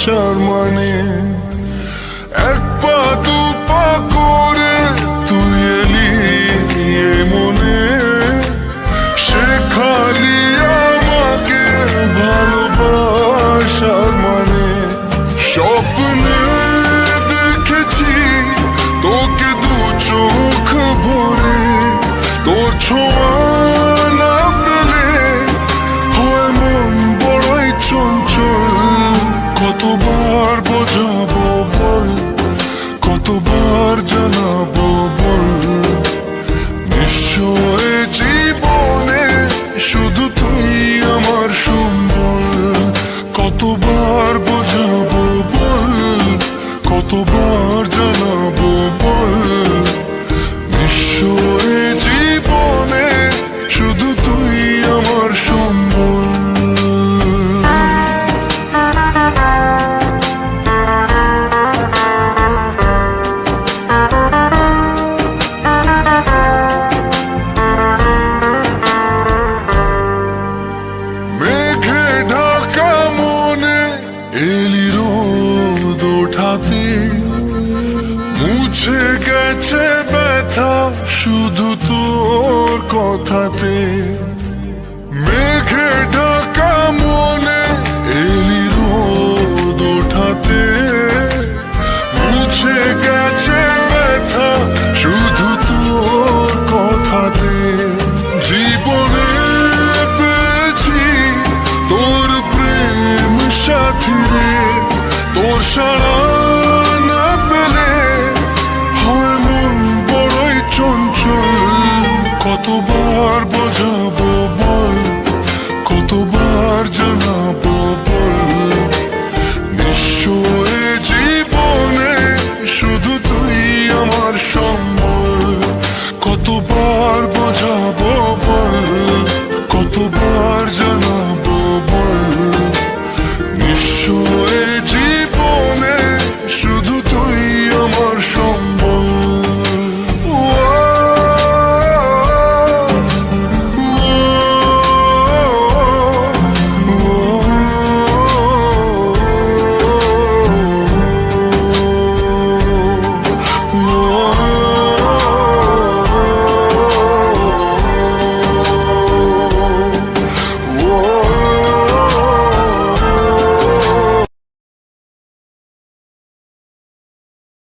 আসার মানে। এক পা দু পা করে তুই এলি এ মনে, শেখালি আমাকে ভালোবাসার মানে। স্বপ্নে দেখেছি তোকে দু চোখ ভরে, তোর ছোঁয়া না পেলে হয় মন বড়ই চঞ্চল। কতবার বোঝাবো বল, কতবার জানাবো বল, নিশ্চয় জীবনে শুধু তুই আমার সম্বল। কতবার বোঝাবো বল, কতবার জানাবো বল, নিশ্চয় জীবনে শুধু তুই আমার সম্বল। মেঘে ঢাকা মনে এলি রোদ ওঠাতে, মুছে গেছে ব্যথা শুধু তোর কথাতে। মেঘে